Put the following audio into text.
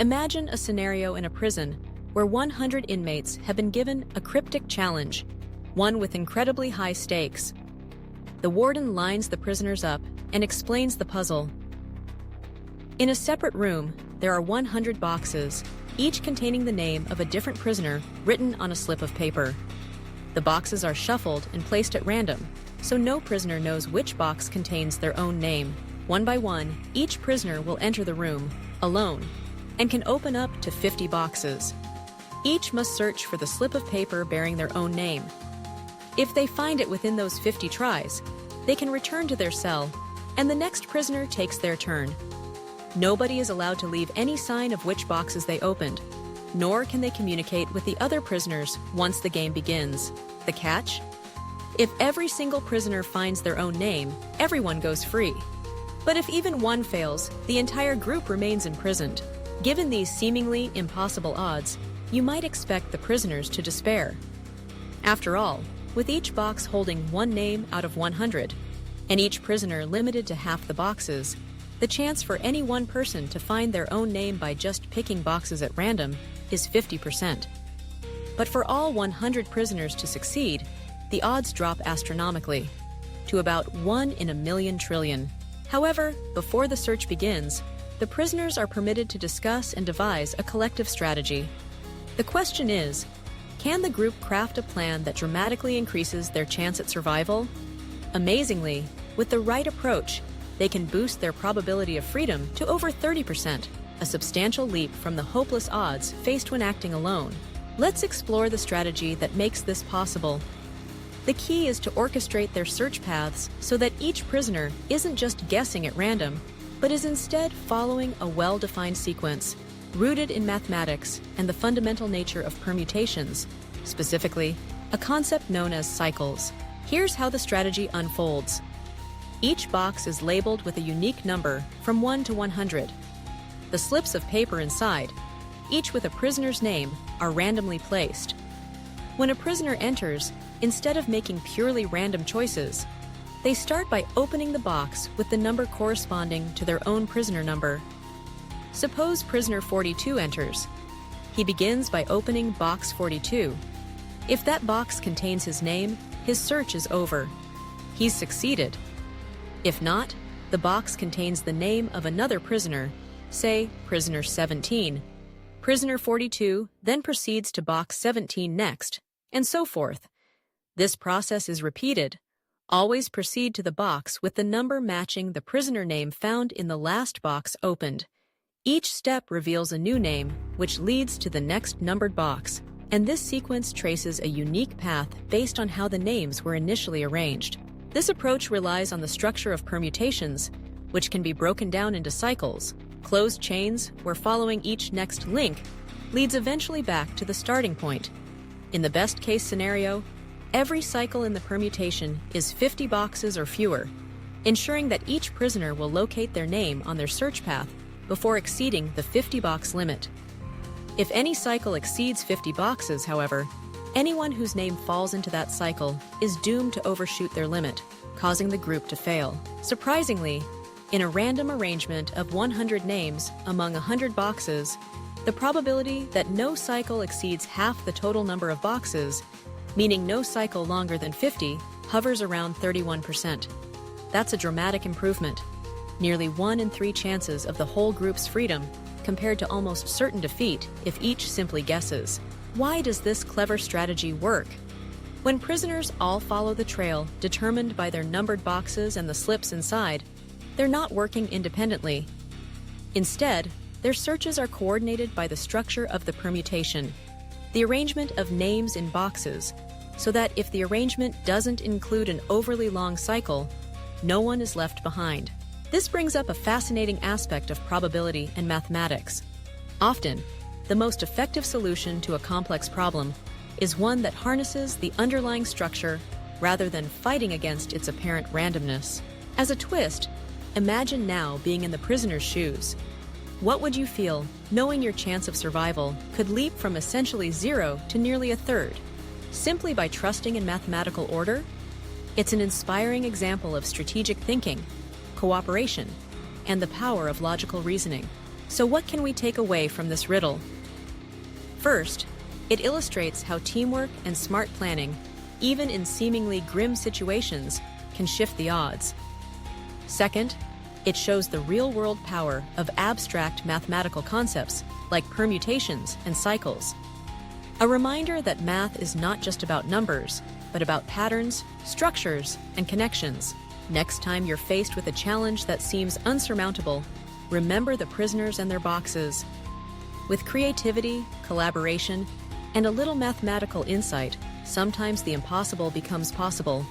Imagine a scenario in a prison where 100 inmates have been given a cryptic challenge, one with incredibly high stakes. The warden lines the prisoners up and explains the puzzle. In a separate room, there are 100 boxes, each containing the name of a different prisoner written on a slip of paper. The boxes are shuffled and placed at random, so no prisoner knows which box contains their own name. One by one, each prisoner will enter the room, alone, and can open up to 50 boxes. Each must search for the slip of paper bearing their own name. If they find it within those 50 tries, they can return to their cell, and the next prisoner takes their turn. Nobody is allowed to leave any sign of which boxes they opened, nor can they communicate with the other prisoners once the game begins. The catch? If every single prisoner finds their own name, everyone goes free. But if even one fails, the entire group remains imprisoned. Given these seemingly impossible odds, you might expect the prisoners to despair. After all, with each box holding one name out of 100, and each prisoner limited to half the boxes, the chance for any one person to find their own name by just picking boxes at random is 50%. But for all 100 prisoners to succeed, the odds drop astronomically, to about 1 in a million trillion. However, before the search begins, the prisoners are permitted to discuss and devise a collective strategy. The question is, can the group craft a plan that dramatically increases their chance at survival? Amazingly, with the right approach, they can boost their probability of freedom to over 30%, a substantial leap from the hopeless odds faced when acting alone. Let's explore the strategy that makes this possible. The key is to orchestrate their search paths so that each prisoner isn't just guessing at random, but is instead following a well-defined sequence, rooted in mathematics and the fundamental nature of permutations, specifically, a concept known as cycles. Here's how the strategy unfolds. Each box is labeled with a unique number from 1 to 100. The slips of paper inside, each with a prisoner's name, are randomly placed. When a prisoner enters, instead of making purely random choices, they start by opening the box with the number corresponding to their own prisoner number. Suppose prisoner 42 enters. He begins by opening box 42. If that box contains his name, his search is over. He's succeeded. If not, the box contains the name of another prisoner, say prisoner 17. Prisoner 42 then proceeds to box 17 next, and so forth. This process is repeated. Always proceed to the box with the number matching the prisoner name found in the last box opened. Each step reveals a new name, which leads to the next numbered box, and this sequence traces a unique path based on how the names were initially arranged. This approach relies on the structure of permutations, which can be broken down into cycles, closed chains where following each next link leads eventually back to the starting point. In the best-case scenario, every cycle in the permutation is 50 boxes or fewer, ensuring that each prisoner will locate their name on their search path before exceeding the 50-box limit. If any cycle exceeds 50 boxes, however, anyone whose name falls into that cycle is doomed to overshoot their limit, causing the group to fail. Surprisingly, in a random arrangement of 100 names among 100 boxes, the probability that no cycle exceeds half the total number of boxes, meaning no cycle longer than 50, hovers around 31%. That's a dramatic improvement. Nearly 1 in 3 chances of the whole group's freedom, compared to almost certain defeat if each simply guesses. Why does this clever strategy work? When prisoners all follow the trail determined by their numbered boxes and the slips inside, they're not working independently. Instead, their searches are coordinated by the structure of the permutation, the arrangement of names in boxes, so that if the arrangement doesn't include an overly long cycle, no one is left behind. This brings up a fascinating aspect of probability and mathematics. Often, the most effective solution to a complex problem is one that harnesses the underlying structure rather than fighting against its apparent randomness. As a twist, imagine now being in the prisoner's shoes. What would you feel knowing your chance of survival could leap from essentially 0 to nearly a third, simply by trusting in mathematical order? It's an inspiring example of strategic thinking, cooperation, and the power of logical reasoning. So what can we take away from this riddle? First, it illustrates how teamwork and smart planning, even in seemingly grim situations, can shift the odds. Second, it shows the real-world power of abstract mathematical concepts like permutations and cycles. A reminder that math is not just about numbers, but about patterns, structures, and connections. Next time you're faced with a challenge that seems unsurmountable, remember the prisoners and their boxes. With creativity, collaboration, and a little mathematical insight, sometimes the impossible becomes possible.